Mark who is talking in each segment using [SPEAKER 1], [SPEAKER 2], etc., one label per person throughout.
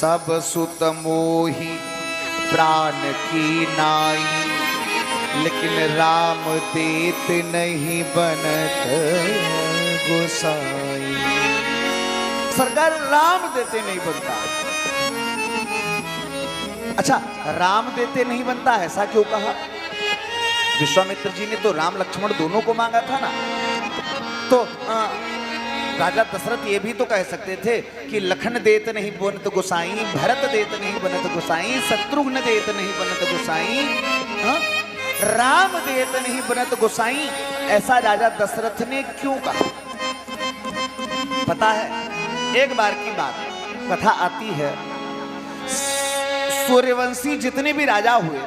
[SPEAKER 1] सब सुत मोही प्राण की नाई, लेकिन राम देत नहीं बनत गोसाई। सरकार राम देते नहीं बनता। अच्छा, राम देते नहीं बनता ऐसा क्यों कहा? विश्वामित्र जी ने तो राम लक्ष्मण दोनों को मांगा था ना। तो राजा दशरथ ये भी तो कह सकते थे कि लखन देत नहीं बनत गोसाई, भरत देत नहीं बनत गोसाई, शत्रुघ्न देत नहीं बनत गोसाई, राम देत नहीं बनत गोसाई। ऐसा राजा दशरथ ने क्यों कहा? पता है, एक बार की बात, कथा आती है, सूर्यवंशी जितने भी राजा हुए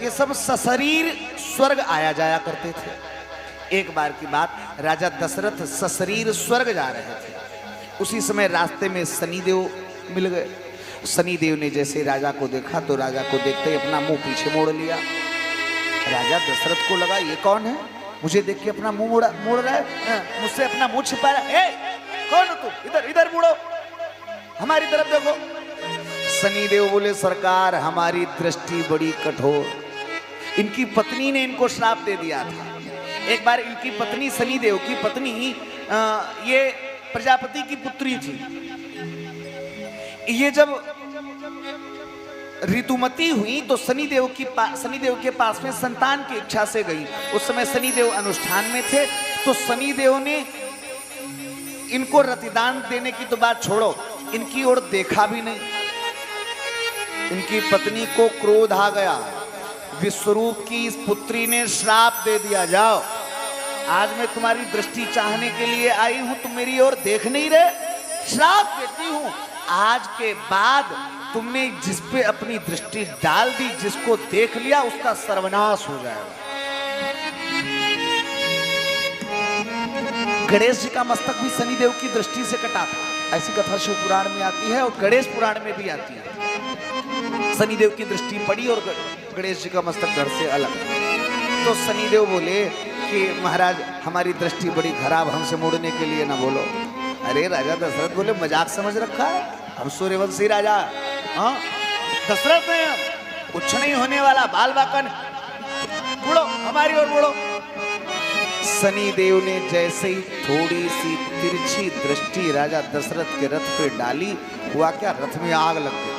[SPEAKER 1] ये सब सशरीर स्वर्ग आया जाया करते थे। एक बार की बात, राजा दशरथ सशरीर स्वर्ग जा रहे थे। उसी समय रास्ते में शनिदेव मिल गए। शनिदेव ने जैसे राजा को देखा तो राजा को देखते ही अपना मुंह पीछे मोड़ लिया। राजा दशरथ को लगा ये कौन है, मुझे देख के अपना मुंह मोड़ रहा है, मुझसे अपना मुंह छिपा रहा है। कौन हो तू? इधर इधर मुड़ो, हमारी तरफ देखो। शनिदेव बोले सरकार हमारी दृष्टि बड़ी कठोर, इनकी पत्नी ने इनको श्राप दे दिया था। एक बार इनकी पत्नी, शनिदेव की पत्नी, ये प्रजापति की पुत्री थी। ये जब ऋतुमती हुई तो शनिदेव के पास में संतान की इच्छा से गई। उस समय शनिदेव अनुष्ठान में थे। तो शनिदेव ने इनको रतिदान देने की तो बात छोड़ो, इनकी ओर देखा भी नहीं। इनकी पत्नी को क्रोध आ गया। विश्वरूप की इस पुत्री ने श्राप दे दिया, जाओ आज मैं तुम्हारी दृष्टि चाहने के लिए आई हूं, तुम मेरी ओर देख नहीं रहे, श्राप देती हूं। आज के बाद तुमने जिस पे अपनी दृष्टि डाल दी, जिसको देख लिया, उसका सर्वनाश हो जाएगा। गणेश जी का मस्तक भी शनिदेव की दृष्टि से कटा था। ऐसी कथा शिव पुराण में आती है और गणेश पुराण में भी आती है। शनिदेव की दृष्टि पड़ी और गणेश जी का मस्तक घर से अलग। तो शनिदेव बोले कि महाराज हमारी दृष्टि बड़ी खराब, हमसे मोड़ने के लिए ना बोलो। अरे राजा दशरथ बोले मजाक समझ रखा है, हम सूर्यवंशी राजा, हाँ दशरथ हैं, कुछ नहीं होने वाला, बाल बाकन, मुड़ो हमारी ओर मुड़ो। शनिदेव ने जैसे ही थोड़ी सी तिरछी दृष्टि राजा दशरथ के रथ पे डाली, हुआ क्या, रथ में आग लग गई।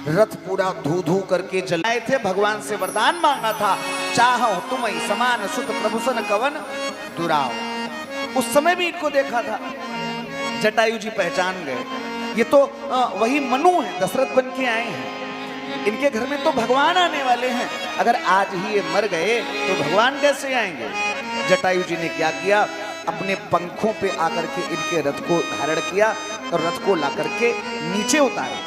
[SPEAKER 1] रथ पूरा धू धू करके जलाए थे। भगवान से वरदान मांगा था, चाहो तुम ही समान सुत प्रभुसन कवन दुराव। उस समय भी इनको देखा था, जटायु जी पहचान गए, ये तो वही मनु है, दशरथ बन के आए हैं। इनके घर में तो भगवान आने वाले हैं, अगर आज ही ये मर गए तो भगवान कैसे आएंगे। जटायु जी ने क्या किया, अपने पंखों पे आकर के इनके रथ को धारण किया और रथ को ला करके नीचे उतारा।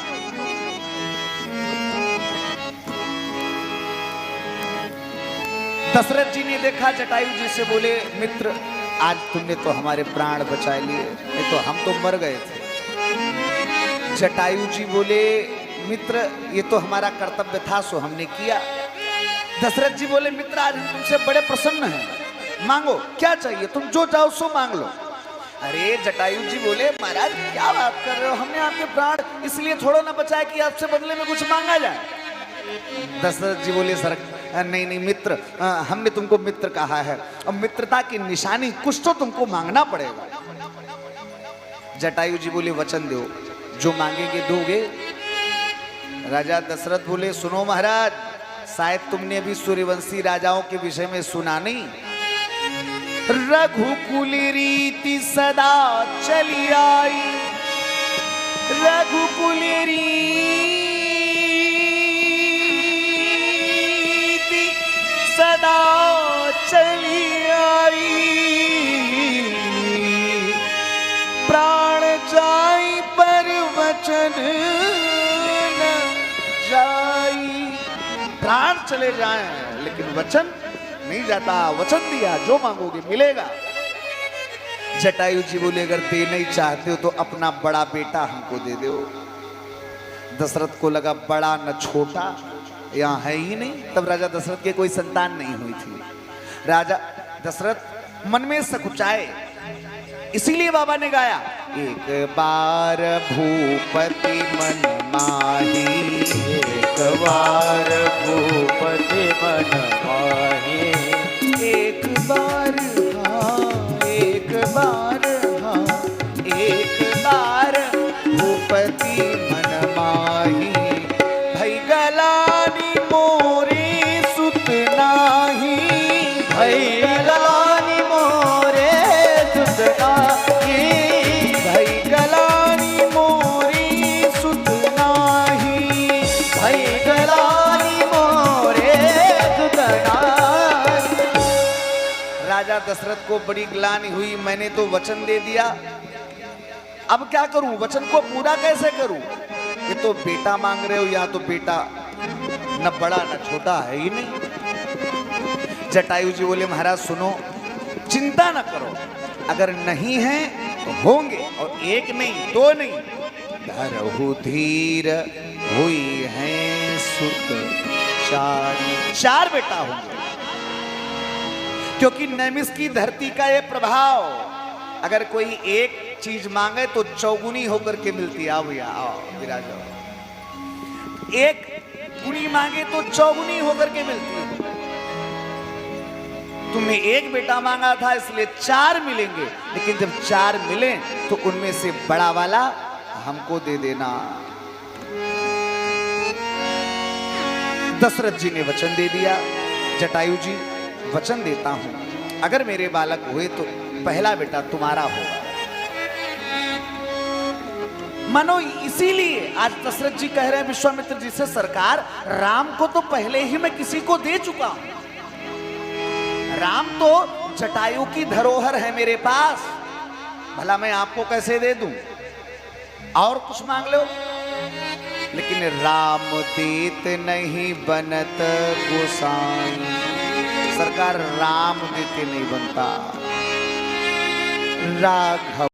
[SPEAKER 1] दशरथ जी ने देखा, जटायु जी से बोले मित्र आज तुमने तो हमारे प्राण बचा लिए, नहीं तो हम तो मर गए थे। जटायु जी बोले मित्र ये तो हमारा कर्तव्य था, सो हमने किया। दशरथ जी बोले मित्र आज हम तुमसे बड़े प्रसन्न हैं, मांगो क्या चाहिए, तुम जो चाहो सो मांग लो। अरे जटायु जी बोले महाराज क्या बात कर रहे हो, हमने आपके प्राण इसलिए थोड़ा ना बचाया कि आपसे बदले में कुछ मांगा जाए। दशरथ जी बोले सर नहीं नहीं मित्र, हमने तुमको मित्र कहा है और मित्रता की निशानी कुछ तो तुमको मांगना पड़ेगा। जटायु जी बोले वचन दो, जो मांगेंगे दोगे। राजा दशरथ बोले सुनो महाराज, शायद तुमने अभी सूर्यवंशी राजाओं के विषय में सुना नहीं। रघुकुल रीति सदा चली आई, रघुकुल रीति सदा चली आई, प्राण जाई पर वचन न जाई। प्राण चले जाएं लेकिन वचन नहीं जाता, वचन दिया जो मांगोगे मिलेगा। जटायु जी बोले अगर दे नहीं चाहते हो तो अपना बड़ा बेटा हमको दे दो। दशरथ को लगा बड़ा न छोटा यहाँ है ही नहीं, तब राजा दशरथ के कोई संतान नहीं हुई थी। राजा दशरथ मन में सकुचाए, इसीलिए बाबा ने गाया एक बार भूपति मन माही,
[SPEAKER 2] एक बार भूपति मन माही,
[SPEAKER 1] एक बार हाँ, एक बार हाँ, एक बार भूपति मन माही। भई गलानी मोरे सुत नाही,
[SPEAKER 2] भई गलानी मोरे सुत नाही,
[SPEAKER 1] भई गलानी मोरे सुत नाही,
[SPEAKER 2] भई गलानी मोरे सुत नाही।
[SPEAKER 1] राजा दशरथ को बड़ी ग्लानि हुई, मैंने तो वचन दे दिया, अब क्या करूं, वचन को पूरा कैसे करूं? ये तो बेटा मांग रहे हो, या तो बेटा न बड़ा न छोटा है ही नहीं। जटायु जी बोले महाराज सुनो, चिंता न करो, अगर नहीं है तो होंगे, और एक नहीं दो नहीं, धरहु धीर हुई है सुत चार, चार बेटा होंगे। क्योंकि नैमिष की धरती का ये प्रभाव, अगर कोई एक चीज मांगे तो चौगुनी होकर के मिलती है। आओ भैया आओ विराजो, एक गुनी मांगे तो चौगुनी होकर के मिलती है। तुमने एक बेटा मांगा था इसलिए चार मिलेंगे, लेकिन जब चार मिले तो उनमें से बड़ा वाला हमको दे देना। दशरथ जी ने वचन दे दिया, जटायु जी वचन देता हूं, अगर मेरे बालक हुए तो पहला बेटा तुम्हारा होगा। मानो इसीलिए आज दशरथ जी कह रहे हैं विश्वामित्र जी से, सरकार राम को तो पहले ही मैं किसी को दे चुका हूं, राम तो जटायु की धरोहर है मेरे पास, भला मैं आपको कैसे दे दूं? और कुछ मांग लो। लेकिन राम देत नहीं बनत गोसाई, सरकार राम देते नहीं बनता, राघव